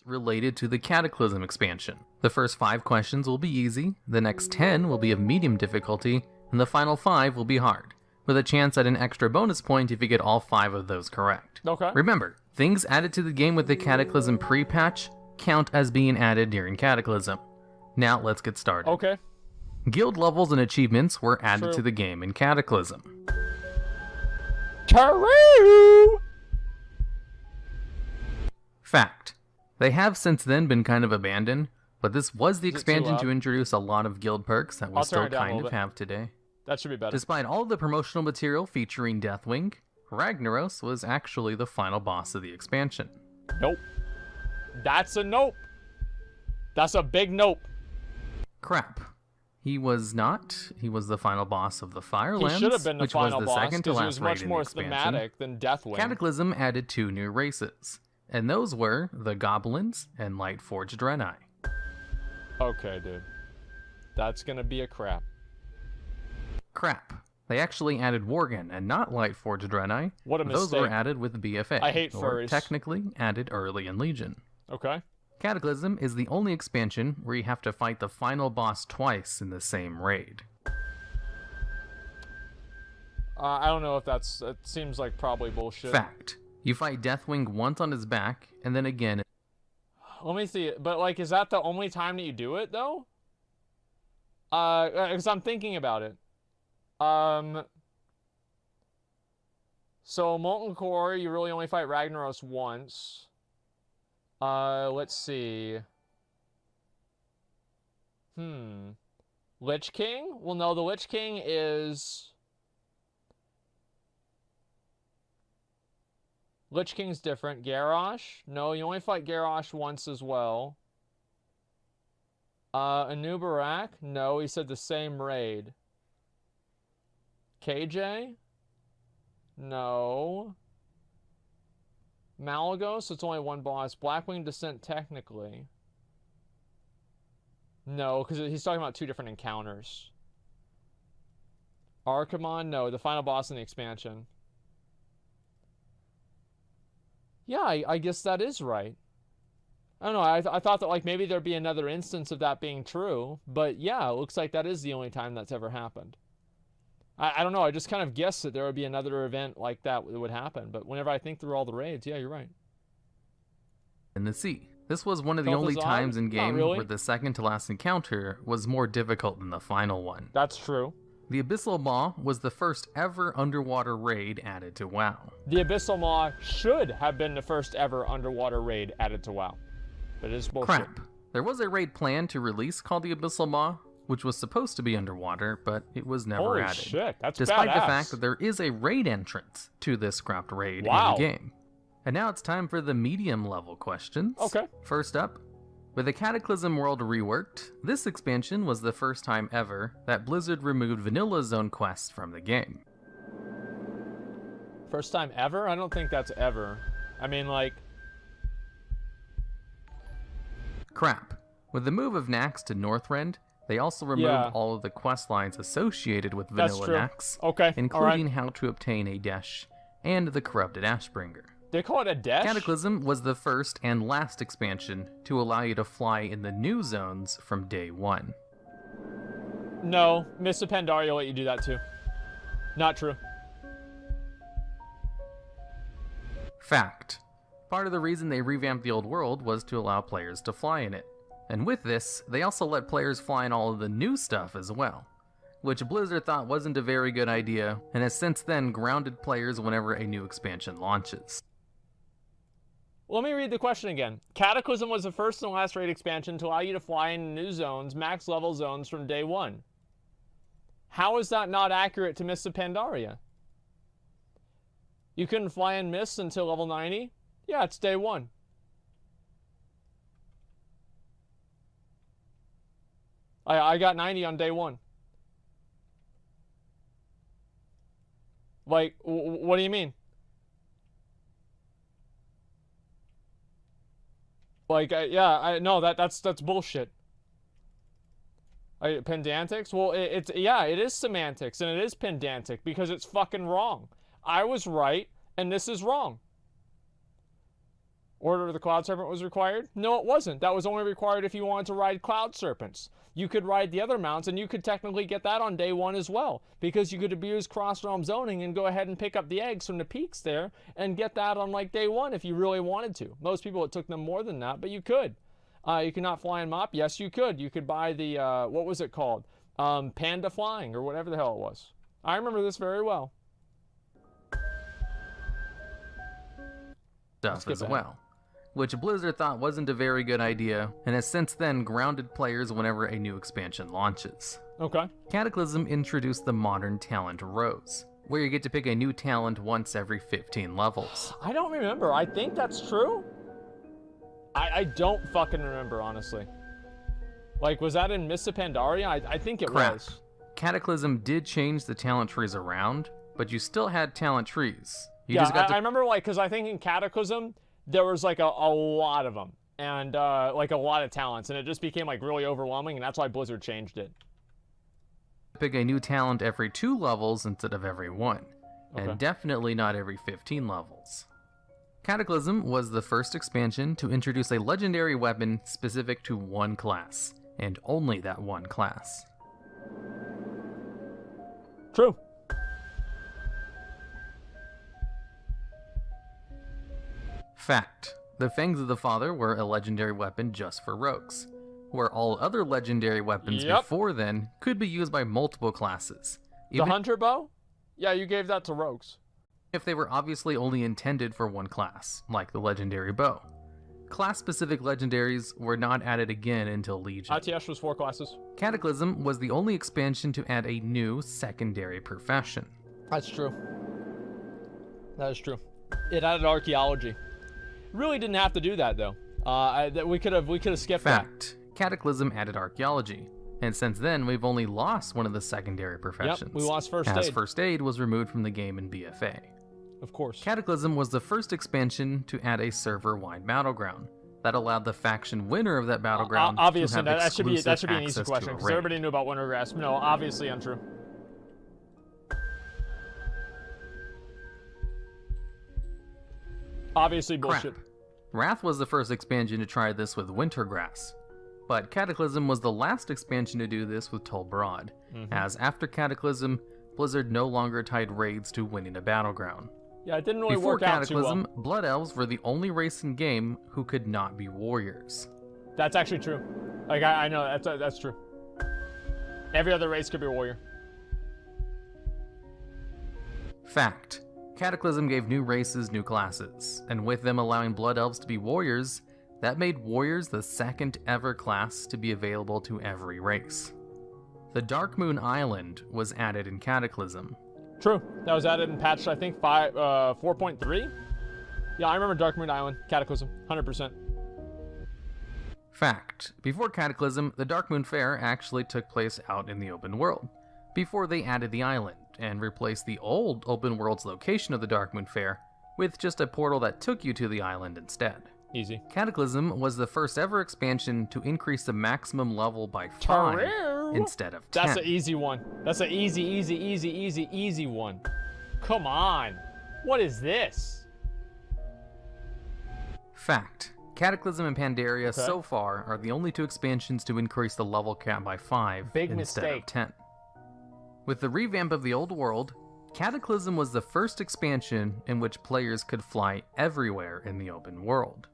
related to the Cataclysm expansion. The first 5 questions will be easy, the next 10 will be of medium difficulty, and the final 5 will be hard, with a chance at an extra bonus point if you get all 5 of those correct. Okay. Remember, things added to the game with the Cataclysm pre-patch count as being added during Cataclysm. Now let's get started. Okay. Guild levels and achievements were added True. to the game in Cataclysm. True. Fact. They have since then been kind of abandoned, but this was the Is it too expansion loud? to introduce a lot of guild perks that we I'll still turn it down a kind little of bit. have today. That should be better. Despite all of the promotional material featuring Deathwing, Ragnaros was actually the final boss of the expansion. Nope. That's a nope. That's a big nope. Crap. He was not. He was the final boss of the Firelands, He should have been the which final was the boss second to because he last was raid much in more the expansion. thematic than Deathwing. Cataclysm added 2 new races, and those were the Goblins and Lightforged Draenei. Okay, dude. That's gonna be a crap. Crap. They actually added Worgen and not Lightforged Draenei. What a Those were mistake. added with BFA. I hate or furries. technically added early in Legion. Okay. Cataclysm is the only expansion where you have to fight the final boss twice in the same raid. I don't know if that's... It seems like probably bullshit. Fact. You fight Deathwing once on his back, and then again. Let me see. But, like, is that the only time that you do it, though? Because I'm thinking about it. So, Molten Core, you really only fight Ragnaros once. Let's see. Lich King? Well, no, the Lich King is... Lich King's different. Garrosh? No, you only fight Garrosh once as well. Anubarak? No, he said the same raid. KJ? No. Malagos? It's only one boss. Blackwing Descent, technically. No, because he's talking about 2 different encounters. Archimon? No, the final boss in the expansion. Yeah, I guess that is right. I don't know, I thought that like maybe there'd be another instance of that being true, but yeah, it looks like that is the only time that's ever happened. I don't know, I just kind of guessed that there would be another event like that would happen, but whenever I think through all the raids, yeah, you're right. In the sea. This was one of the Stealth only is odd? times in Not game really. where the second to last encounter was more difficult than the final one. That's true. The Abyssal Maw was the first ever underwater raid added to WoW. The Abyssal Maw should have been the first ever underwater raid added to WoW. But it is bullshit. Crap. There was a raid planned to release called the Abyssal Maw, which was supposed to be underwater, but it was never Holy added. shit, that's Despite badass. the fact that there is a raid entrance to this scrapped raid Wow. in the game. And now it's time for the medium level questions. Okay. First up, with the Cataclysm world reworked, this expansion was the first time ever that Blizzard removed vanilla zone quests from the game. First time ever? I don't think that's ever. I mean, like... Crap. With the move of Nax to Northrend, they also removed Yeah. all of the quest lines associated with That's vanilla true. Nax, Okay, including alright. how to obtain a Desh and the corrupted Ashbringer. They call it a desh? Cataclysm was the first and last expansion to allow you to fly in the new zones from day 1. No, Mists of Pandaria let you do that too. Not true. Fact. Part of the reason they revamped the old world was to allow players to fly in it. And with this, they also let players fly in all of the new stuff as well, which Blizzard thought wasn't a very good idea, and has since then grounded players whenever a new expansion launches. Let me read the question again. Cataclysm was the first and last raid expansion to allow you to fly in new zones, max level zones from day 1. How is that not accurate to Mists of Pandaria? You couldn't fly in Mists until level 90? Yeah, it's day 1. I got 90 on day 1. Like, what do you mean? Like, no, that's bullshit. Pedantics? Well, it is semantics, and it is pedantic, because it's fucking wrong. I was right, and this is wrong. Order of the Cloud Serpent was required? No, it wasn't. That was only required if you wanted to ride Cloud Serpents. You could ride the other mounts, and you could technically get that on day 1 as well, because you could abuse cross-realm zoning and go ahead and pick up the eggs from the peaks there and get that on like day 1 if you really wanted to. Most people, it took them more than that, but you could. You could not fly in Mop? Yes, you could. You could buy the, what was it called? Panda Flying, or whatever the hell it was. I remember this very well. Stuff as well, which Blizzard thought wasn't a very good idea, and has since then grounded players whenever a new expansion launches. Okay. Cataclysm introduced the modern talent Rose, where you get to pick a new talent once every 15 levels. I don't remember. I think that's true. I don't fucking remember, honestly. Like, was that in Mists of Pandaria? I think it was. Cataclysm did change the talent trees around, but you still had talent trees. You yeah, just got I remember, like, because I think in Cataclysm, there was, like, a lot of them. And, like, a lot of talents. And it just became, like, really overwhelming, and that's why Blizzard changed it. Pick a new talent every 2 levels instead of every 1. Okay. And definitely not every 15 levels. Cataclysm was the first expansion to introduce a legendary weapon specific to one class, and only that one class. True. Fact: the Fangs of the Father were a legendary weapon just for rogues, where all other legendary weapons before then could be used by multiple classes. The Hunter Bow? Yeah, you gave that to rogues. If they were obviously only intended for one class, like the legendary bow. Class-specific legendaries were not added again until Legion. ITS was 4 classes. Cataclysm was the only expansion to add a new secondary profession. That's true. That is true. It added archaeology. Really didn't have to do that though. We could have skipped Fact: Cataclysm added archaeology, and since then we've only lost one of the secondary professions. Yep, we lost first aid. As first aid was removed from the game in BFA. Of course. Cataclysm was the first expansion to add a server-wide battleground that allowed the faction winner of that battleground obviously, to have that should be an easy access question because to a raid. everybody knew about Wintergrass. No, obviously untrue. Obviously bullshit. Crap. Wrath was the first expansion to try this with Wintergrass, but Cataclysm was the last expansion to do this with Tol Barad, as after Cataclysm, Blizzard no longer tied raids to winning a battleground. Yeah, it didn't really Before work out too well. Cataclysm, Blood Elves were the only race in game who could not be warriors. That's actually true. Like, I know, that's true. Every other race could be a warrior. Fact: Cataclysm gave new races new classes, and with them allowing Blood Elves to be warriors, that made warriors the second ever class to be available to every race. The Dark Moon Island was added in Cataclysm. True. That was added in patch, I think, 4.3? Yeah, I remember Dark Moon Island, Cataclysm, 100%. Fact: before Cataclysm, the Dark Moon Fair actually took place out in the open world, before they added the island, and replaced the old open world's location of the Dark Moon Fair with just a portal that took you to the island instead. Easy. Cataclysm was the first ever expansion to increase the maximum level by 5 instead of 10. That's an easy one. That's an easy one. Come on. What is this? Fact: Cataclysm and Pandaria so far are the only 2 expansions to increase the level cap by 5 Big instead mistake. of 10. With the revamp of the old world, Cataclysm was the first expansion in which players could fly everywhere in the open world.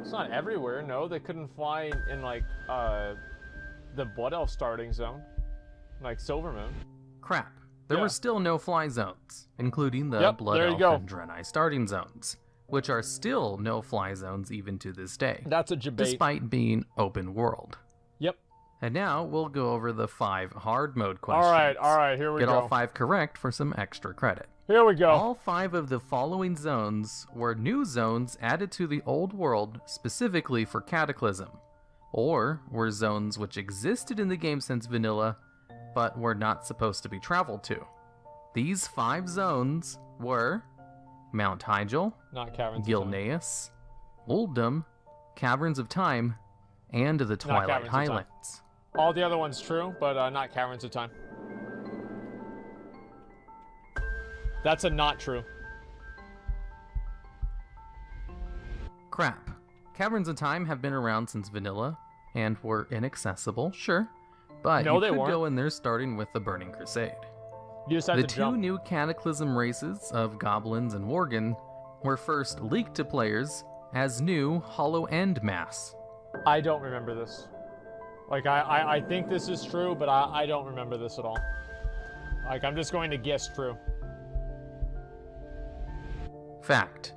It's not everywhere, no. They couldn't fly in like, the Blood Elf starting zone. Like Silvermoon. Crap. There were still no fly zones, including the Blood Elf and Draenei starting zones, which are still no fly zones even to this day. That's a debate. Despite being open world. Yep. And now we'll go over the 5 hard mode questions. All right, here we go. Get all 5 correct for some extra credit. Here we go. All 5 of the following zones were new zones added to the old world specifically for Cataclysm, or were zones which existed in the game since vanilla, but were not supposed to be traveled to. These 5 zones were Mount Hyjal, Not Caverns Gilneas, Uldum, Caverns of Time, and the Twilight Highlands. All the other ones true, but not Caverns of Time. That's a not true. Crap. Caverns of Time have been around since vanilla, and were inaccessible, sure, but No, you they could weren't. go in there starting with the Burning Crusade. You just have The to two jump. new Cataclysm races of Goblins and Worgen were first leaked to players as new Hollow End Mass. I don't remember this. Like, I think this is true, but I don't remember this at all. Like, I'm just going to guess true. Fact.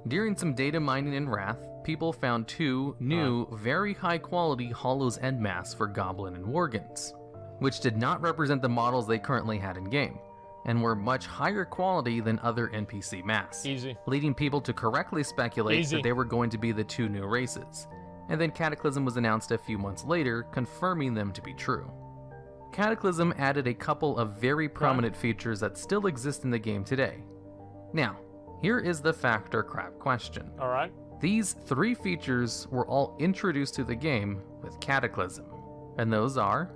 During some data mining in Wrath, people found two new, very high quality Hollow's End Mass for Goblin and Worgens, which did not represent the models they currently had in game, and were much higher quality than other NPC mass, Easy. leading people to correctly speculate Easy. that they were going to be the two new races, and then Cataclysm was announced a few months later, confirming them to be true. Cataclysm added a couple of very prominent features that still exist in the game today. Now, here is the fact or crap question. Alright. These three features were all introduced to the game with Cataclysm, and those are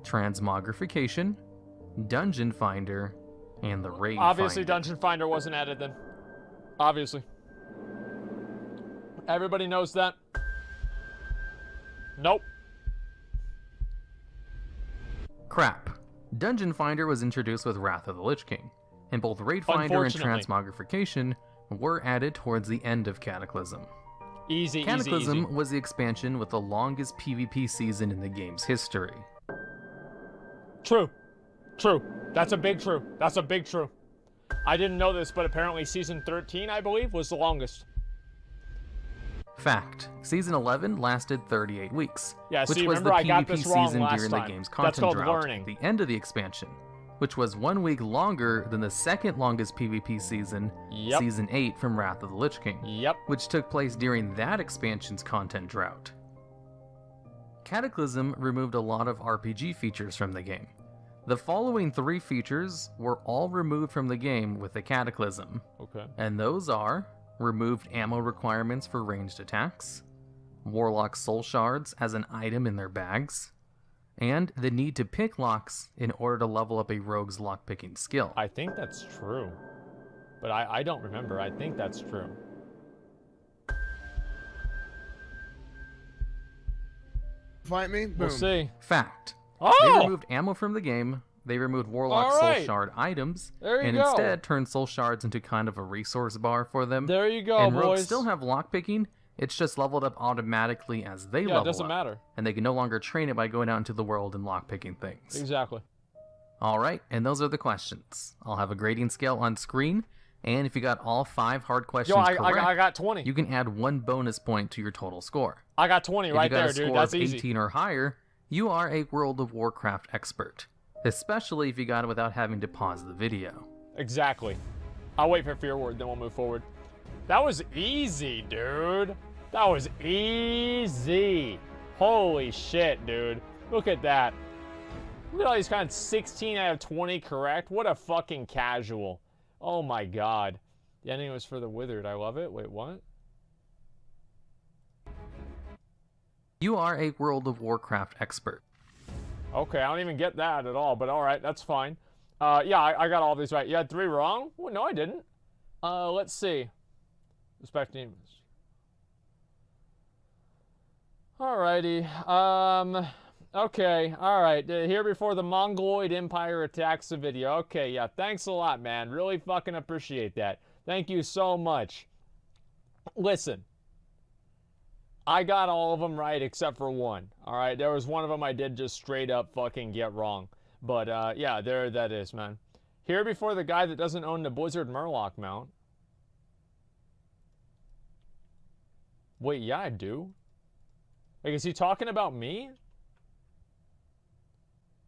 Transmogrification, Dungeon Finder, and the Raid Obviously, Finder. Dungeon Finder wasn't added then. Obviously. Everybody knows that. Nope. Crap. Dungeon Finder was introduced with Wrath of the Lich King, and both Raid Finder and Unfortunately. Transmogrification were added towards the end of Cataclysm. Easy, Cataclysm easy, easy. was the expansion with the longest PvP season in the game's history. True. True. That's a big true. That's a big true. I didn't know this, but apparently season 13, I believe, was the longest. Fact. Season 11 lasted 38 weeks, Yeah, which see, was remember the I got PvP this wrong season last during time. the game's That's content called drought learning. at the end of the expansion, which was 1 week longer than the second longest PvP season, Yep. Season 8 from Wrath of the Lich King, Yep. which took place during that expansion's content drought. Cataclysm removed a lot of RPG features from the game. The following three features were all removed from the game with the Cataclysm, Okay. and those are removed ammo requirements for ranged attacks, Warlock soul shards as an item in their bags, and the need to pick locks in order to level up a rogue's lockpicking skill. I think that's true. But I don't remember. I think that's true. Fight me? Boom. We'll see. Fact. They Oh! removed ammo from the game, they removed Warlock All right. soul shard items, There you and go. instead turned soul shards into kind of a resource bar for them. There you go, and boys. rogues still have lockpicking, it's just leveled up automatically as they Yeah, level it doesn't up. matter. And they can no longer train it by going out into the world and lockpicking things. Exactly. Alright, and those are the questions. I'll have a grading scale on screen, and if you got all 5 hard questions Yo, correct, I got 20. you can add 1 bonus point to your total score. I got 20 If right you got there, a dude. score That's of easy. 18 or higher, you are a World of Warcraft expert, especially if you got it without having to pause the video. Exactly. I'll wait for your word, then we'll move forward. That was easy, dude. That was easy. Holy shit, dude. Look at that. Look at all these kind of 16 out of 20 correct. What a fucking casual. Oh my god. The ending was for the withered. I love it. Wait, what? You are a World of Warcraft expert. Okay, I don't even get that at all, but alright, that's fine. Yeah, I got all these right. You had 3 wrong? Well, no, I didn't. Let's see. Respecting. Alrighty. Okay, alright. Here before the Mongoloid Empire attacks the video. Okay, yeah, thanks a lot, man. Really fucking appreciate that. Thank you so much. Listen. I got all of them right except for one. Alright, there was one of them I did just straight up fucking get wrong. But, yeah, there that is, man. Here before the guy that doesn't own the Blizzard Murloc mount. Wait, yeah, I do. Like, is he talking about me?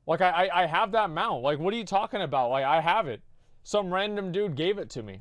Like, I have that mount. Like, what are you talking about? Like, I have it. Some random dude gave it to me.